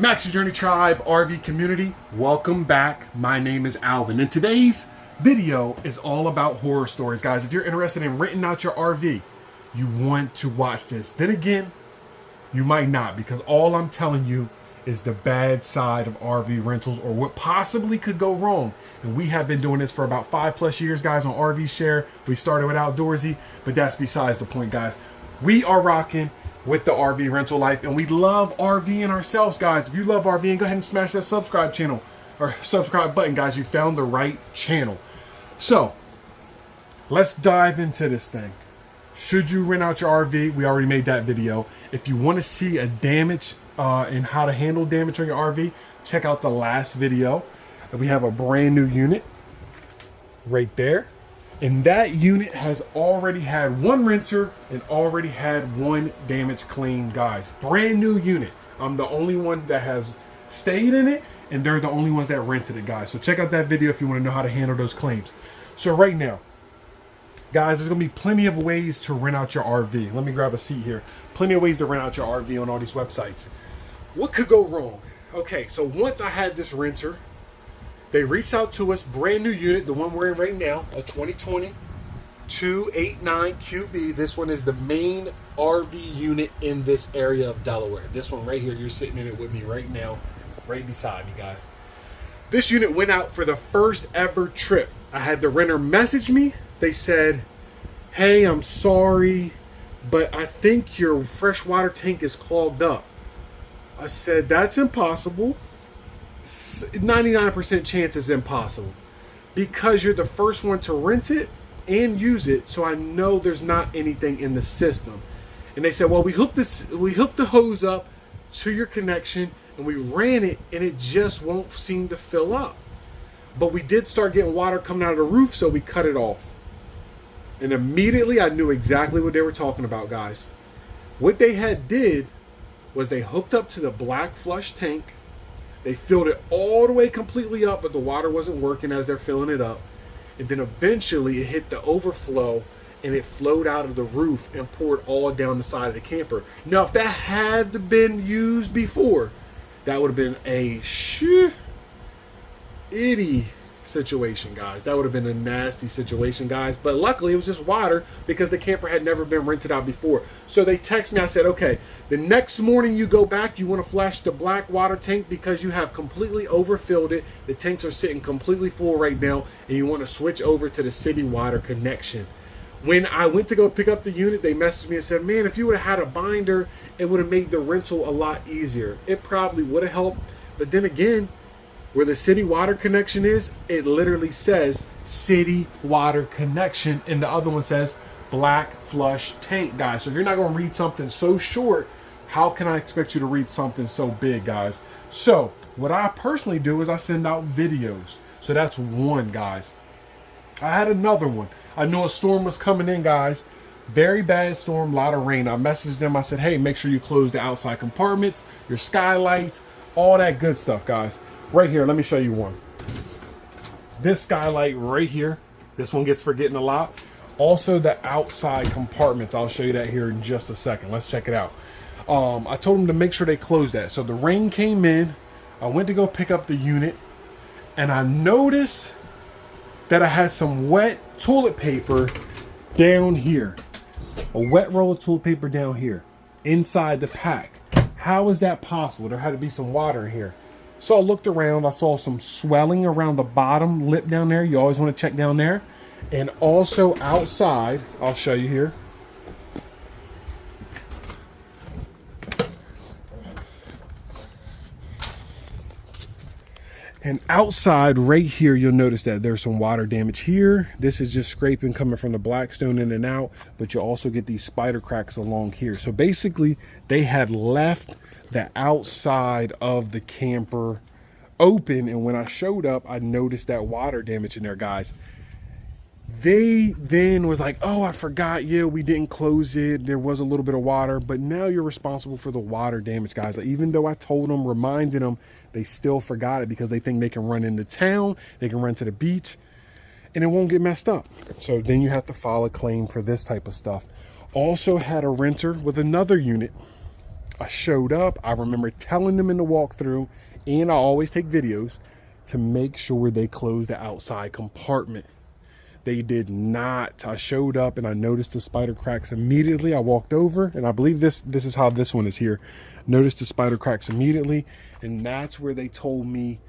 Max's Journey Tribe RV community, welcome back. My name is Alvin, and today's video is all about horror stories, guys. If you're interested in renting out your RV, you want to watch this. Then again, you might not, because all I'm telling you is the bad side of RV rentals, or what possibly could go wrong. And we have been doing this for about 5+ years, guys, on Rvshare. We started with Outdoorsy, but that's besides the point, guys. We are rocking with the RV rental life, and we love RVing ourselves, guys. If you love RVing, go ahead and smash that subscribe channel or subscribe button, guys. You found the right channel. So let's dive into this thing. Should you rent out your RV? We already made that video. If you want to see a damage and how to handle damage on your RV, check out the last video. We have a brand new unit right there. And that unit has already had one renter and already had one damage claim, guys. Brand new unit. I'm the only one that has stayed in it, and they're the only ones that rented it, guys. So check out that video if you want to know how to handle those claims. So right now, guys, there's going to be plenty of ways to rent out your RV. Let me grab a seat here. Plenty of ways to rent out your RV on all these websites. What could go wrong? Okay, so once I had this renter, they reached out to us, brand new unit, the one we're in right now, a 2020 289 QB. This one is the main RV unit in this area of Delaware. This one right here, you're sitting in it with me right now, right beside me, guys. This unit went out for the first ever trip. I had the renter message me. They said, hey, I'm sorry, but I think your freshwater tank is clogged up. I said, that's impossible. 99% chance is impossible, because you're the first one to rent it and use it, so I know there's not anything in the system. And they said, well, we hooked the hose up to your connection and we ran it, and it just won't seem to fill up. But we did start getting water coming out of the roof, so we cut it off. And immediately I knew exactly what they were talking about, guys. What they had did was they hooked up to the black flush tank. They filled it all the way completely up, but the water wasn't working as they're filling it up. And then eventually it hit the overflow, and it flowed out of the roof and poured all down the side of the camper. Now, if that had been used before, that would have been a shitty situation, guys. That would have been a nasty situation, guys. But luckily it was just water, because the camper had never been rented out before. So they text me. I said, okay, the next morning you go back, you want to flash the black water tank because you have completely overfilled it. The tanks are sitting completely full right now, and you want to switch over to the city water connection. When I went to go pick up the unit, they messaged me and said, man, if you would have had a binder, it would have made the rental a lot easier. It probably would have helped. But then again, where the city water connection is, it literally says city water connection, and the other one says black flush tank, guys. So if you're not going to read something so short, how can I expect you to read something so big, guys? So what I personally do is I send out videos. So that's one, guys. I had another one. I knew a storm was coming in, guys. Very bad storm, a lot of rain. I messaged them. I said, hey, make sure you close the outside compartments, your skylights, all that good stuff, guys. Right here, let me show you one. This skylight right here, this one gets forgetting a lot. Also the outside compartments, I'll show you that here in just a second. Let's check it out. I told them to make sure they close that. So the rain came in, I went to go pick up the unit, and I noticed that I had some wet toilet paper down here. A wet roll of toilet paper down here, inside the pack. How is that possible? There had to be some water in here. So I looked around, I saw some swelling around the bottom lip down there. You always want to check down there. And also outside, I'll show you here. And outside right here, you'll notice that there's some water damage here. This is just scraping coming from the Blackstone in and out, but you'll also get these spider cracks along here. So basically they had left the outside of the camper open, and when I showed up, I noticed that water damage in there, guys. They then was like, oh, I forgot, yeah, we didn't close it, there was a little bit of water, but now you're responsible for the water damage, guys. Like, even though I told them, reminded them, they still forgot it, because they think they can run into town, they can run to the beach, and it won't get messed up. So then you have to file a claim for this type of stuff. Also had a renter with another unit I showed up. I remember telling them in the walkthrough, and I always take videos to make sure they closed the outside compartment. They did not. I showed up and I noticed the spider cracks immediately. I walked over, and I believe this is how this one is here. Noticed the spider cracks immediately, and that's where they told me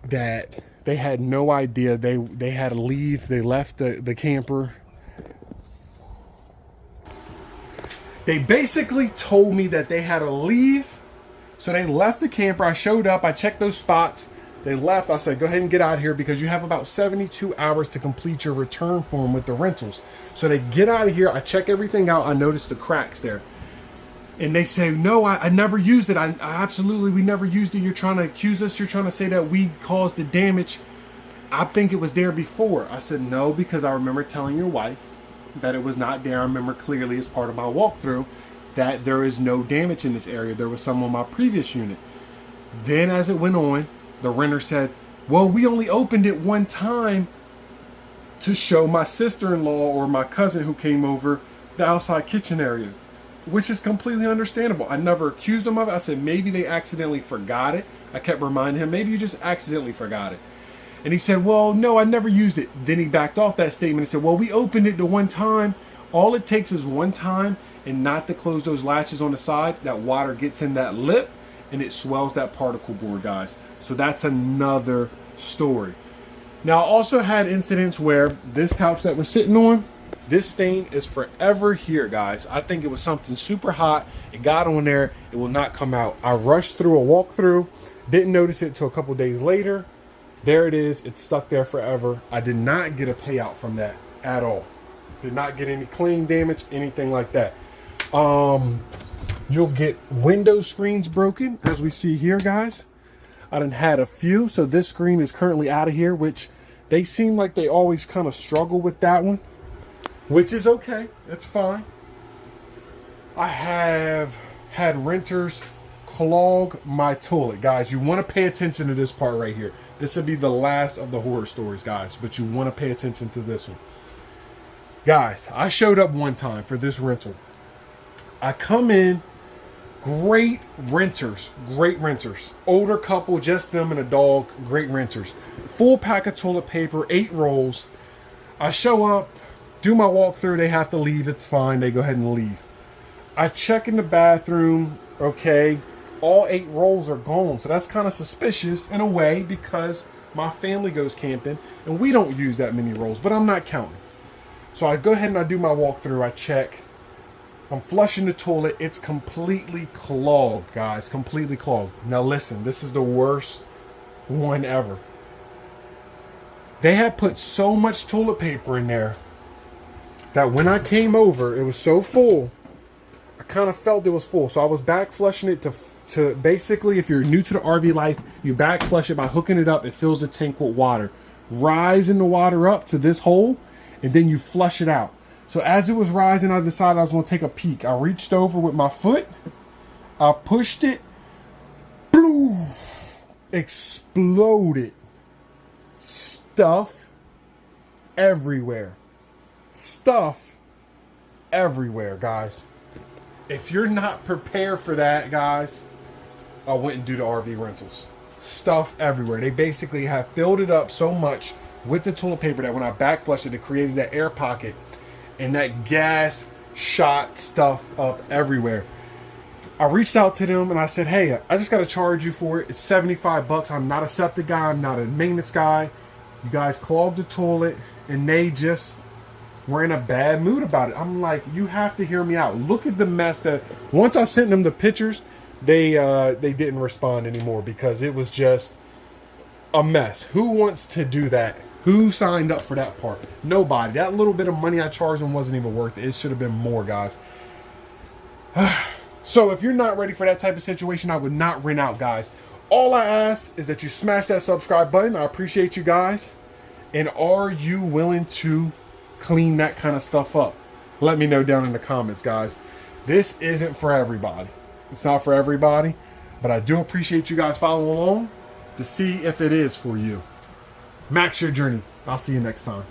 that they had no idea. They had to leave. They left the camper. They basically told me that they had to leave. So they left the camper. I showed up. I checked those spots. They left. I said, go ahead and get out of here because you have about 72 hours to complete your return form with the rentals. So they get out of here. I check everything out. I noticed the cracks there. And they say, no, I never used it. I absolutely, we never used it. You're trying to accuse us. You're trying to say that we caused the damage. I think it was there before. I said, no, because I remember telling your wife that it was not there. I remember clearly as part of my walkthrough that there is no damage in this area. There was some on my previous unit. Then as it went on, the renter said, well, we only opened it one time to show my sister-in-law or my cousin who came over the outside kitchen area, which is completely understandable. I never accused them of it. I said, maybe they accidentally forgot it. I kept reminding him, maybe you just accidentally forgot it. And he said, well, no, I never used it. Then he backed off that statement and said, well, we opened it the one time. All it takes is one time and not to close those latches on the side. That water gets in that lip and it swells that particle board, guys. So that's another story. Now, I also had incidents where this couch that we're sitting on, this stain is forever here, guys. I think it was something super hot. It got on there. It will not come out. I rushed through a walkthrough. Didn't notice it until a couple days later. There it is. It's stuck there forever. I did not get a payout from that at all. Did not get any cleaning damage, anything like that. You'll get window screens broken, as we see here, guys. I done had a few, so this screen is currently out of here, which they seem like they always kind of struggle with that one, which is okay. It's fine. I have had renters clog my toilet. Guys, you want to pay attention to this part right here. This will be the last of the horror stories, guys, but you want to pay attention to this one. Guys, I showed up one time for this rental. I come in, great renters, older couple, just them and a dog, great renters. Full pack of toilet paper, 8 rolls. I show up, do my walkthrough, they have to leave, it's fine, they go ahead and leave. I check in the bathroom, okay, all 8 rolls are gone, so that's kind of suspicious in a way because my family goes camping and we don't use that many rolls, but I'm not counting. So I go ahead and I do my walkthrough, I check. I'm flushing the toilet. It's completely clogged, guys. Completely clogged. Now listen, this is the worst one ever. They had put so much toilet paper in there that when I came over, it was so full. I kind of felt it was full. So I was back flushing it to basically, if you're new to the RV life, you back flush it by hooking it up. It fills the tank with water. Rising the water up to this hole, and then you flush it out. So as it was rising, I decided I was going to take a peek. I reached over with my foot. I pushed it. Boom! Exploded. Stuff everywhere. Stuff everywhere, guys. If you're not prepared for that, guys, I wouldn't do the RV rentals. Stuff everywhere. They basically have filled it up so much with the toilet paper that when I back flushed it, it created that air pocket. And that gas shot stuff up everywhere. I reached out to them and I said, hey, I just got to charge you for it. It's $75. I'm not a septic guy. I'm not a maintenance guy. You guys clogged the toilet, and they just were in a bad mood about it. I'm like, you have to hear me out. Look at the mess that once I sent them the pictures, they didn't respond anymore because it was just a mess. Who wants to do that? Who signed up for that part? Nobody. That little bit of money I charged them wasn't even worth it. It should have been more, guys. So if you're not ready for that type of situation, I would not rent out, guys. All I ask is that you smash that subscribe button. I appreciate you guys. And are you willing to clean that kind of stuff up? Let me know down in the comments, guys. This isn't for everybody. It's not for everybody. But I do appreciate you guys following along to see if it is for you. Max your journey. I'll see you next time.